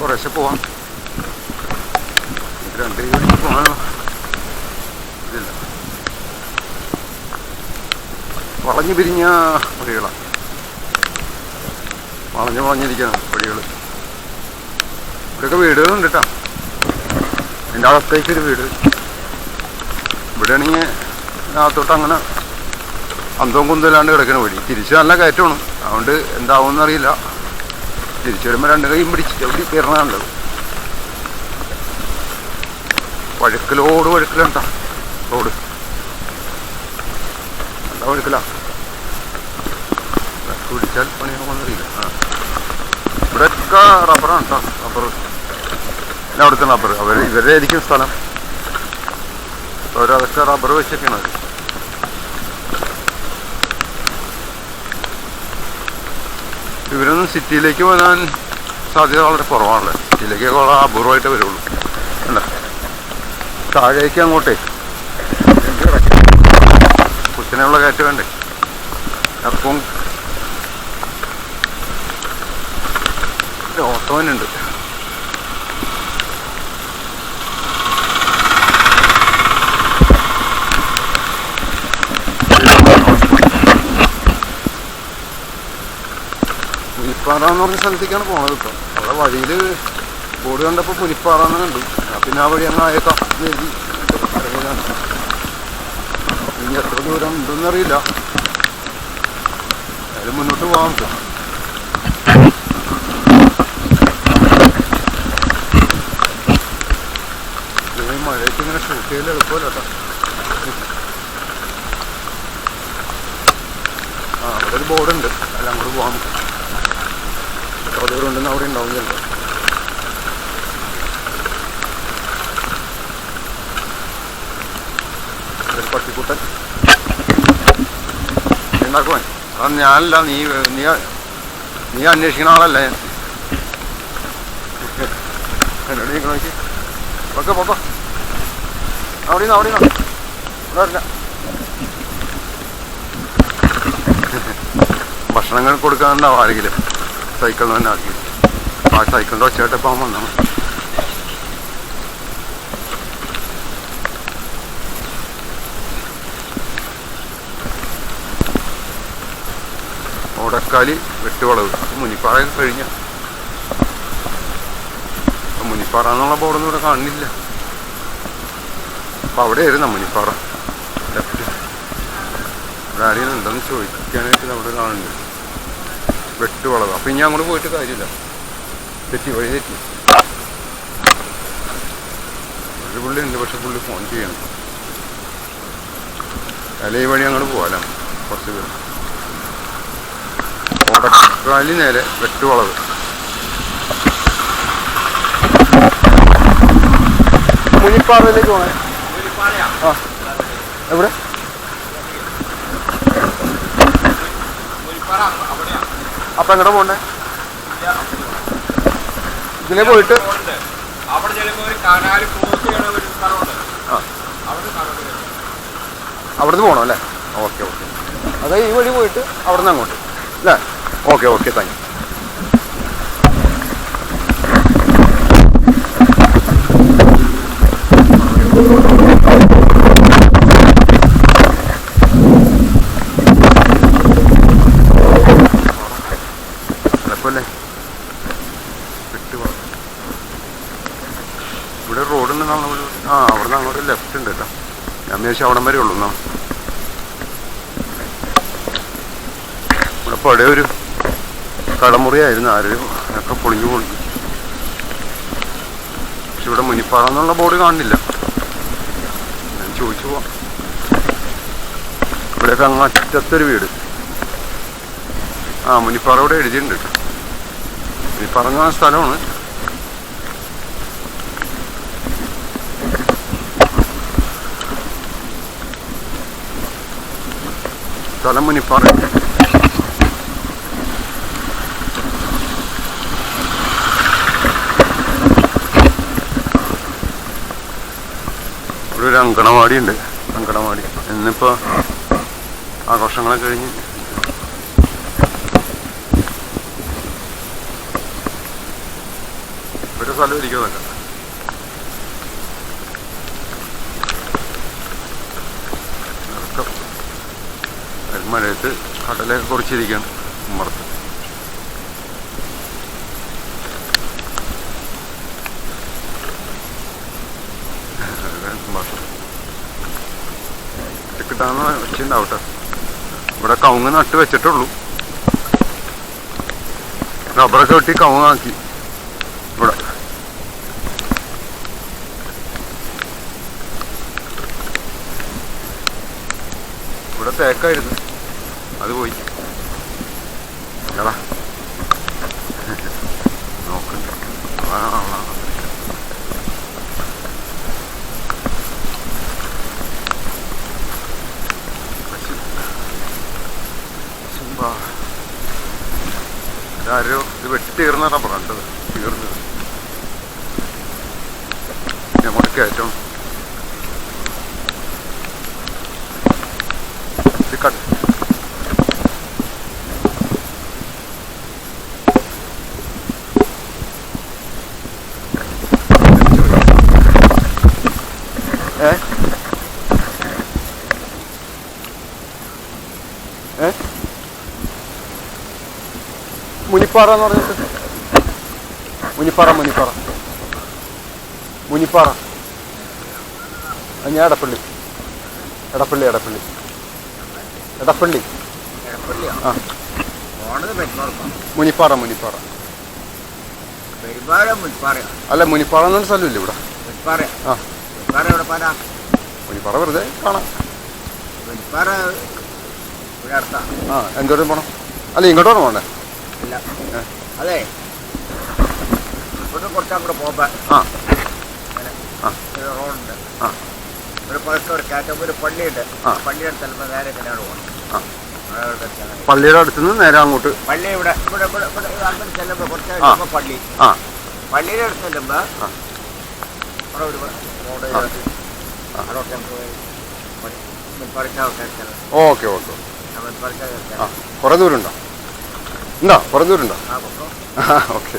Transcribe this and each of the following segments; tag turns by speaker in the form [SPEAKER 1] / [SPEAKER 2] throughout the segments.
[SPEAKER 1] കുറേശ്ശെ പോവാം. രണ്ട് മണിക്ക് പോകാനോ ഇതില്ല. വളഞ്ഞു പിരിഞ്ഞ വഴികളാണ്, വളഞ്ഞിരിക്കണം വഴികൾ. ഇവിടെയൊക്കെ വീടുകളുണ്ട് കേട്ടോ. എൻ്റെ അകത്തേക്കൊരു വീട്. ഇവിടെയാണെങ്കിൽ അകത്തോട്ട് അങ്ങനെ അന്തവും കുന്തമില്ലാണ്ട് കിടക്കുന്ന വഴി. തിരിച്ച് നല്ല കയറ്റമാണ്, അതുകൊണ്ട് എന്താവുമെന്ന് അറിയില്ല. തിരിച്ചു വരുമ്പോൾ രണ്ട് കൈയും പിടിച്ചിട്ട് അവിടെ കയറണമല്ലോ. വഴുക്കലുണ്ടോ റോഡ്, എന്താ വഴുക്കലാണ്. പിടിച്ചാൽ പണിയാകുമെന്നറിയില്ല. ഇവിടെയൊക്കെ റബ്ബറാണ് കേട്ടോ. റബ്ബർ പിന്നെ അവിടുത്തെ റബ്ബർ ഇവരുടെ ആയിരിക്കും സ്ഥലം. അവരതൊക്കെ റബ്ബർ വെച്ചൊക്കെയാണ് അവർ. ഇവരൊന്നും സിറ്റിയിലേക്ക് വരാൻ സാധ്യത വളരെ കുറവാണല്ലോ. സിറ്റിയിലേക്ക് വളരെ അപൂർവമായിട്ട് വരുള്ളൂ. അല്ല, താഴേക്ക് അങ്ങോട്ടേ കുത്തിനുള്ള കയറ്റം വേണ്ടേ. അപ്പം ഓട്ടോനുണ്ട്. പുലിപ്പാറ എന്ന് പറഞ്ഞ സ്ഥലത്തേക്കാണ് പോണത്. ഇപ്പം അവിടെ വഴിയിൽ ബോർഡ് കണ്ടപ്പോൾ പുലിപ്പാറ എന്ന് കണ്ടു. പിന്നെ ആ വഴി അങ്ങ് ആയേക്കാം എഴുതി ഇറങ്ങിയതാണ്. ഇനി എത്ര ദൂരം ഉണ്ടെന്നറിയില്ല. അതിൽ മുന്നോട്ട് പോകാൻ പറ്റും. മഴയ്ക്ക് ഇങ്ങനെ ഷൂട്ട് ചെയ്യൽ എളുപ്പമല്ല കേട്ടോ. അവിടെ ഒരു ബോർഡുണ്ട്, അല്ല അങ്ങോട്ട് പോകാൻ എത്ര ദൂരം ഉണ്ടെന്ന് അവിടെ ഉണ്ടാവും ചിലപ്പോൾ. പട്ടിക്കുട്ടൻ ഉണ്ടാക്കുവാൻ അത് ഞാനല്ല, നീ അന്വേഷിക്കണ ആളല്ല ഞാൻ. എന്നോട് നീ നോക്കി പൊക്കോ അവിടെ വരില്ല. ഭക്ഷണങ്ങൾ കൊടുക്കാനുണ്ടാവും ആരെങ്കിലും, സൈക്കിൾ തന്നെ ആക്കി. ആ സൈക്കിളിൻ്റെ ഒച്ചയായിട്ടപ്പോൾ വന്നാണ്. ഓടക്കാലി വെട്ടുവളവ് മുനിപ്പാറ കഴിഞ്ഞ. മുനിപ്പാറ എന്നുള്ള ബോർഡൊന്നും ഇവിടെ കാണുന്നില്ല. അപ്പം അവിടെ ആയിരുന്നു മുനിപ്പാറ ലെഫ്റ്റ്. ഇവിടെ ആരെയും ഉണ്ടെന്ന് ചോദിക്കാനായിട്ട് അവിടെ കാണുന്നുണ്ട് വെട്ടുവളവ്. അപ്പം ഇനി അങ്ങോട്ട് പോയിട്ട് കാര്യമില്ല, വഴി തെറ്റി. ഒരു പുള്ളി ഉണ്ട്, പക്ഷെ പുള്ളി ഫോൺ ചെയ്യണം. അല്ല ഈ വഴി അങ്ങോട്ട് പോകാലോ കുറച്ച് പേര്. ഓടക്കാലി നേരെ വെട്ടുവളവ്. മുനിപ്പാറയിലേക്ക് പോകണേ. ആ എവിടെ? അപ്പൊ എങ്ങടെ പോണ്ടേ? ഇതിലെ പോയിട്ട് അവിടുന്ന് പോകണം അല്ലേ? ഓക്കെ. അതെ, ഈ വഴി പോയിട്ട് അവിടുന്ന് അങ്ങോട്ട് അല്ലേ? Okay thank you. ഇവിടെ റോഡുണ്ട്. അവിടുന്ന് അങ്ങോട്ട് ലെഫ്റ്റ് ഉണ്ട് കേട്ടോ. ഞാൻ വിചാരിച്ചു അവിടം വരെ ഉള്ളൂ. ഇവിടെ പഴയ ഒരു കടമുറിയായിരുന്നു, ആരും ഒക്കെ പൊളിഞ്ഞു. പക്ഷെ ഇവിടെ മുനിപ്പാറ എന്നുള്ള ബോർഡ് കാണുന്നില്ല. ഞാൻ ചോദിച്ചു പോവാം. ഇവിടെയൊക്കെ അങ്ങ് അറ്റത്തൊരു വീട്. മുനിപ്പാറ ഇവിടെ എഴുതിയിട്ടുണ്ട് കേട്ടോ. മുനിപ്പാറ എന്ന സ്ഥലമാണ്. സ്ഥലം മുനിപ്പാറ. ഇവിടെ ഒരു അങ്കണവാടി ഉണ്ട്. ഇന്നിപ്പോൾ ആഘോഷങ്ങളൊക്കെ കഴിഞ്ഞ് ഒരു സ്ഥലം ഇരിക്കുന്നില്ല. മഴയത്ത് കടലൊക്കെ കുറച്ചിരിക്കണം ഉമ്മർത്ത്. കിട്ടാന്ന് വെച്ചിട്ടുണ്ടാവട്ടെ. ഇവിടെ കവുങ്ങ് നട്ട് വെച്ചിട്ടുള്ളൂ. റബ്ബറൊക്കെ വെട്ടി കവുങ്ങാക്കി. ഇവിടെ തേക്കായിരുന്നു, അത് പോയി. എടാ നോക്കണ്ട. ഇതാരോ ഇത് വെട്ടി തീർന്ന റബ്ബറാണ്. തീർന്നത് നമ്മൾ കയറ്റം. ഇത് കട്ട് മുനിപ്പാറ എന്ന് പറഞ്ഞിട്ട് മുനിപ്പാറ ഞാൻ എടപ്പള്ളി ആ മുനിപ്പാറ അല്ല, മുനിപ്പാറ എന്നൊരു സ്ഥലമില്ല ഇവിടെ. ആ മുനിപ്പാറ വെറുതെ കാണാം. ആ എന്തോരം പോണം? അല്ല ഇങ്ങോട്ടോണം പോണ്ടേ?
[SPEAKER 2] അതെ, ഇവിടെ കുറച്ചങ്ങോട്ട് പോകുമ്പോ ഒരു റോഡുണ്ട്. ഒരു ഒരു കയറ്റം, ഒരു പള്ളിയുണ്ട്. പള്ളിയുടെ ചിലപ്പോൾ നേരെ കല്യാണം പോകണം.
[SPEAKER 1] പള്ളിയുടെ അടുത്തുനിന്ന് നേരെ അങ്ങോട്ട്.
[SPEAKER 2] പള്ളി ഇവിടെ അങ്ങോട്ട് ചെല്ലുമ്പോ കുറച്ച് പള്ളി, പള്ളിയുടെ അടുത്ത് ചെല്ലുമ്പോ അവിടെ ഒരു റോഡ്.
[SPEAKER 1] ഓക്കെ കുറെ ദൂരം ഉണ്ടോ? കുറേ ദൂരം ഉണ്ടോ? ഓക്കെ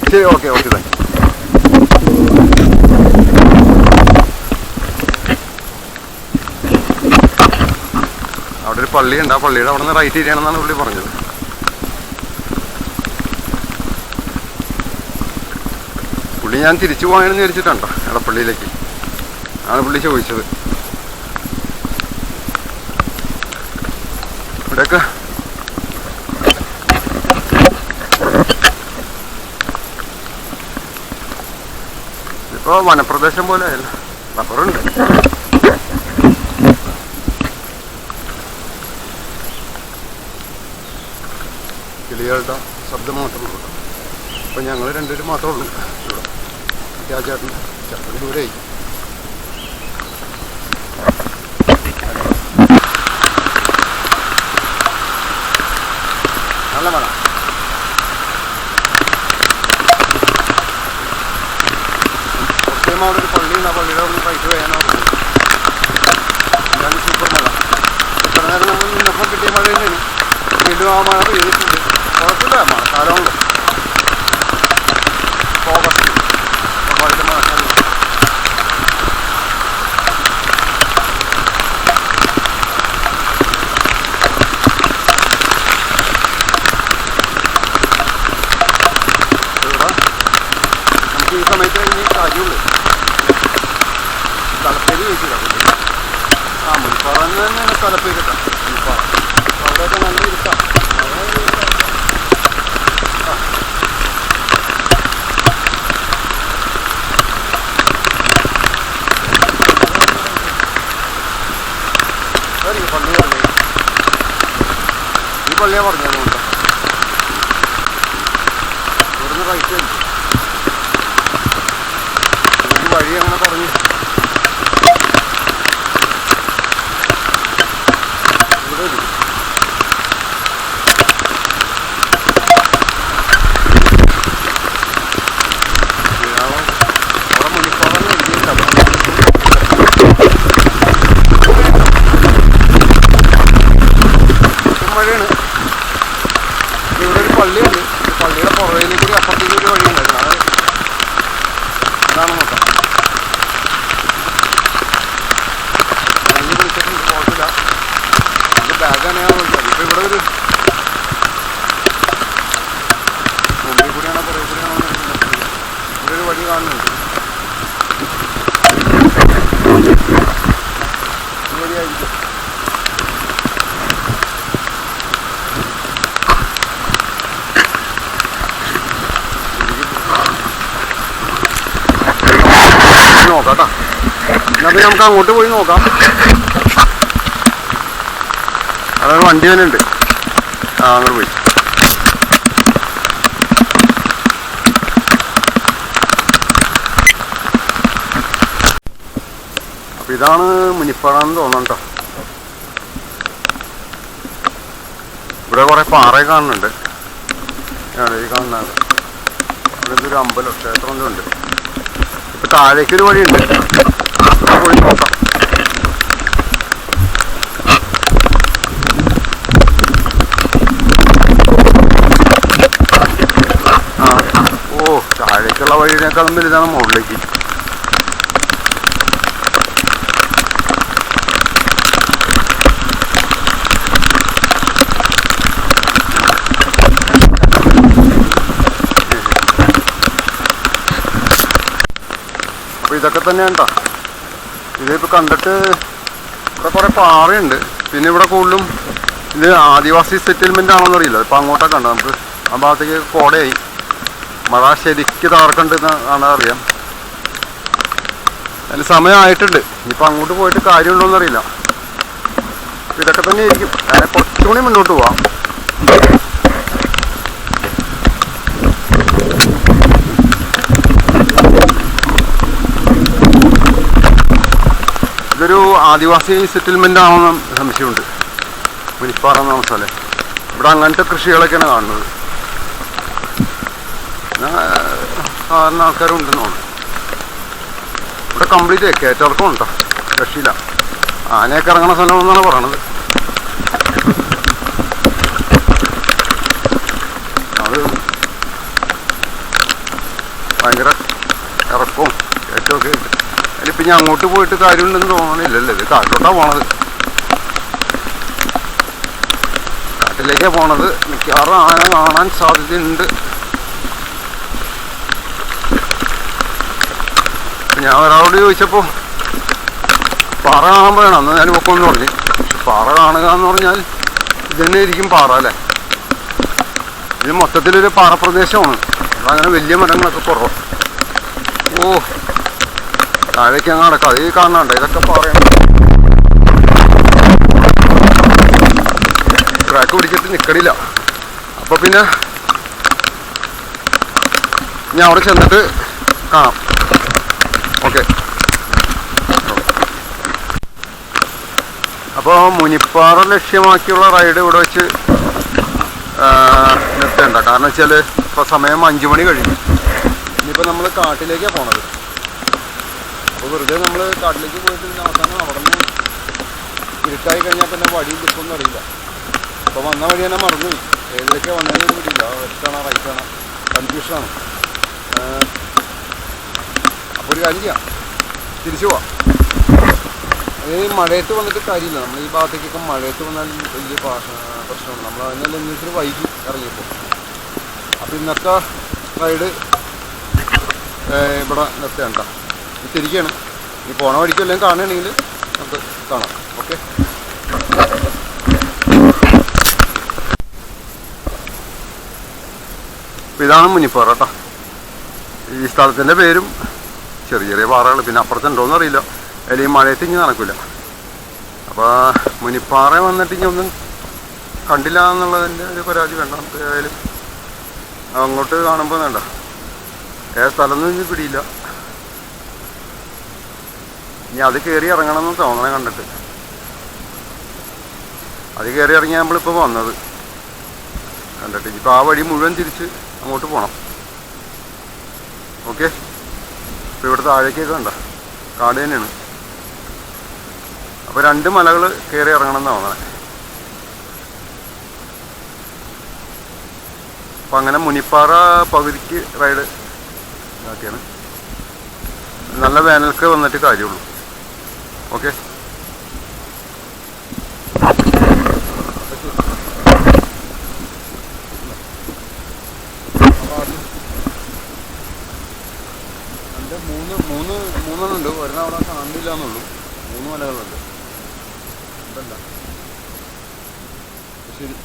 [SPEAKER 1] ശരി, ഓക്കെ താങ്ക് യു. അവിടെ ഒരു പള്ളിയുണ്ട്. ആ പള്ളിയുടെ അവിടെ നിന്ന് റൈറ്റ് ചെയ്യണമെന്നാണ് പുള്ളി പറഞ്ഞത്. പുള്ളി ഞാൻ തിരിച്ചു പോകണമെന്ന് വിചാരിച്ചിട്ടുണ്ടോ എടപ്പള്ളിയിലേക്ക്, ആണ് പുള്ളി ചോദിച്ചത്. ഇവിടെയൊക്കെ ഇപ്പോൾ വനപ്രദേശം പോലെ അല്ല, റബ്ബറുണ്ട്. കിളികളുടെ ശബ്ദം മാത്രമേ ഉള്ളൂ. അപ്പം ഞങ്ങൾ രണ്ടുപേരും മാത്രമേ ഉള്ളൂ ഇവിടെ. ചേട്ടൻ ദൂരെയായി. നല്ല മഴ. അവിടെ ഒരു പള്ളിയുണ്ട്. ആ പള്ളിയുടെ അവിടെ റൈറ്റ് വേണോ? എന്താണ് സൂപ്പർ മഴ. ഇത്ര നേരം നമ്മൾ നിന്നപ്പം കിട്ടിയ മഴ തന്നെയാണ്. വീണ്ടും ആ മഴ പെയ്തിട്ടുണ്ട്. കുഴപ്പമില്ല, മഴക്കാലമുണ്ട്. പോകട്ടെ, വളരെ മഴക്കാലം. നമുക്ക് ഈ സമയത്ത് കഴിഞ്ഞ് കാര്യമുള്ളൂ. സ്ഥലപ്പേര് ചോദിച്ചില്ല. ആ മുനിപ്പാറ തന്നെയാണ് സ്ഥലപ്പേര് കേട്ടോ. മുനിപ്പാറ അവിടെയൊക്കെ നല്ല ഇരുട്ടാണ്. ഈ പള്ളിയാണ് പറഞ്ഞത്. ഇവിടുന്ന് റൈറ്റ് കഴിച്ചു വഴി അങ്ങനെ പറഞ്ഞു. ഇവിടെ മുനിപ്പാറന്ന് എഴുതിയിട്ടുണ്ട്. മഴയാണ്. ഇവിടെ ഒരു പള്ളിയുണ്ട്. പള്ളിയുടെ പുറകിലേക്ക് അപ്പുറത്തേക്ക് എന്നാൽ നമുക്ക് അങ്ങോട്ട് പോയി നോക്കാം. അതാണ് വണ്ടി തന്നെ ഉണ്ട്. അങ്ങോട്ട് പോയി. അപ്പം ഇതാണ് മുനിപ്പാറയെന്ന് തോന്നുന്നു കേട്ടോ. ഇവിടെ കുറേ പാറയെ കാണുന്നുണ്ട്. ഈ കാണുന്നതാണ്. അവിടെ ഒരു അമ്പലം ക്ഷേത്രം ഒന്നും ഉണ്ട്. ഇപ്പം താഴേക്കൊരു വഴിയുണ്ട്, പോയി നോക്കാം. ഓ, താഴേക്കുള്ള വഴിയേക്കാളും വലുതാണ് മുകളിലേക്ക്. അപ്പോൾ ഇതൊക്കെ തന്നെയാണ് കേട്ടോ. ഇതിപ്പോൾ കണ്ടിട്ട് ഇവിടെ കുറേ പാറയുണ്ട്. പിന്നെ ഇവിടെ കൂടുതലും ഇത് ആദിവാസി സെറ്റിൽമെൻ്റ് ആണോന്ന് അറിയില്ല. ഇപ്പം അങ്ങോട്ടൊക്കെ ഉണ്ട്. നമുക്ക് ആ ഭാഗത്തേക്ക് കോടയായി മഴ ശരിക്ക് താർക്കുണ്ടെന്ന് ആണ് അറിയാം. അതിന് സമയമായിട്ടുണ്ട്. ഇനിയിപ്പോൾ അങ്ങോട്ട് പോയിട്ട് കാര്യമുണ്ടോയെന്ന് അറിയില്ല. ഇതൊക്കെ തന്നെ ആയിരിക്കും. അങ്ങനെ കുറച്ചുകൂടി മുന്നോട്ട് പോവാം. ഇതൊരു ആദിവാസി സെറ്റിൽമെൻ്റ് ആണെന്ന് സംശയമുണ്ട്. മുനിപ്പാറ എന്ന സ്ഥലം. ഇവിടെ അങ്ങനത്തെ കൃഷികളൊക്കെയാണ് കാണുന്നത്. സാധാരണ ആൾക്കാരും ഉണ്ടെന്ന് തോന്നുന്നു. ഇവിടെ കംപ്ലീറ്റ് കയറ്റിറക്കം ഉണ്ടോ, രക്ഷയില്ല. ആനയൊക്കെ ഇറങ്ങണ സ്ഥലം എന്നാണ് പറയണത്. അത് ഭയങ്കര ഇറക്കവും കയറ്റമൊക്കെ ഉണ്ട്. അതിലിപ്പം ഞാൻ അങ്ങോട്ട് പോയിട്ട് കാര്യമുണ്ടെന്ന് തോന്നണില്ലല്ലോ. ഇത് കാട്ടിലോട്ടാണ് പോണത്. കാട്ടിലേക്കാണ് പോണത്. മിക്കവാറും ആന കാണാൻ സാധ്യതയുണ്ട്. ഞാൻ ഒരാളോട് ചോദിച്ചപ്പോൾ പാറ കാണുമ്പോഴാണ് അന്ന് ഞാൻ പൊക്കമെന്ന് പറഞ്ഞു. പാറ കാണുക എന്ന് പറഞ്ഞാൽ ഇത് തന്നെ ആയിരിക്കും പാറ അല്ലേ. ഇത് മൊത്തത്തിലൊരു പാറപ്രദേശമാണ്. അതങ്ങനെ വലിയ മരങ്ങളൊക്കെ കുറവ്. ഓ, താഴേക്ക് അങ്ങ് നടക്കാം. അത് ഈ കാണാണ്ട് ഇതൊക്കെ പാറയാണ്. ട്രാക്ക് പിടിച്ചിട്ട് നിൽക്കണില്ല. അപ്പോൾ പിന്നെ ഞാൻ അവിടെ ചെന്നിട്ട് കാണാം. ഓക്കെ. അപ്പോൾ മുനിപ്പാറ ലക്ഷ്യമാക്കിയുള്ള റൈഡ് ഇവിടെ വെച്ച് നിർത്തേണ്ട. കാരണം വെച്ചാൽ ഇപ്പോൾ സമയം 5 മണി കഴിഞ്ഞു. ഇനിയിപ്പോൾ നമ്മൾ കാട്ടിലേക്കാണ് പോണത്. അപ്പോൾ വെറുതെ നമ്മൾ കാട്ടിലേക്ക് പോയിട്ട് പിന്നെ അവസാനം അവിടെ നിന്ന് ഇരുട്ടായി കഴിഞ്ഞാൽ പിന്നെ വഴിയിൽ കിട്ടുമെന്ന് അറിയില്ല. അപ്പോൾ വന്ന വഴി തന്നെ മറന്നുപോയി. ഏതിലേക്കാണ് വന്നതെന്ന് കിട്ടിയില്ല. ലെഫ്റ്റാണോ റൈറ്റാണോ കൺഫ്യൂഷനാണ്. അപ്പോൾ ഒരു കാര്യം ചെയ്യാം, തിരിച്ചു പോവാം. ഈ മഴയത്ത് വന്നിട്ട് കാര്യമില്ല. നമ്മൾ ഈ ഭാഗത്തേക്കൊക്കെ മഴയത്ത് വന്നാൽ വലിയ പ്രശ്നമാണ്. നമ്മൾ അതിനെല്ലാം ഇന്നിട്ട് വൈകി ഇറങ്ങിയപ്പോൾ. അപ്പോൾ ഇന്നത്തെ റൈഡ് ഇവിടെ നിർത്തേണ്ട. തിരിക്കുകയാണ്. ഈ പോണ വഴിക്ക് എല്ലാം കാണുകയാണെങ്കിൽ നമുക്ക് കാണാം. ഓക്കെ. ഇതാണ് മുനിപ്പാറ കേട്ടോ. ഈ സ്ഥലത്തിൻ്റെ പേരും ചെറിയ ചെറിയ പാറകൾ. പിന്നെ അപ്പുറത്തുണ്ടോയെന്ന് അറിയില്ല. അല്ലെങ്കിൽ മഴയത്ത് ഇങ്ങനെ നടക്കില്ല. അപ്പോൾ മുനിപ്പാറ വന്നിട്ട് ഇനി ഒന്നും കണ്ടില്ല എന്നുള്ളതിൻ്റെ ഒരു പരാതി വേണ്ട. നമുക്ക് ഏതായാലും അങ്ങോട്ട് കാണുമ്പോൾ വേണ്ട. ഏത് സ്ഥലമൊന്നും ഇനി പിടിയില്ല. ഇനി അത് കയറി ഇറങ്ങണമെന്ന് തോന്നണേ കണ്ടിട്ട്. അത് കയറി ഇറങ്ങിയാൽ നമ്മളിപ്പോൾ വന്നത് കണ്ടിട്ട്. ഇപ്പോൾ ആ വഴി മുഴുവൻ തിരിച്ച് അങ്ങോട്ട് പോകണം. ഓക്കെ. ഇപ്പോൾ ഇവിടെ താഴേക്കൊക്കെ കണ്ട കാട് തന്നെയാണ്. അപ്പോൾ 2 മലകൾ കയറി ഇറങ്ങണം എന്ന് തോന്നണേ. അപ്പം അങ്ങനെ മുനിപ്പാറ പകുതിക്ക് റൈഡ് ഇതാക്കിയാണ്. നല്ല വേനൽക്ക് വന്നിട്ട് കാര്യമുള്ളൂ. ഓക്കെ. എൻ്റെ മൂന്നെണ്ണുണ്ട്. ഒരെണ്ണം അവിടെ കാണുന്നില്ല എന്നുള്ളൂ. 3 മലകളുണ്ട്. അതല്ല ശരി.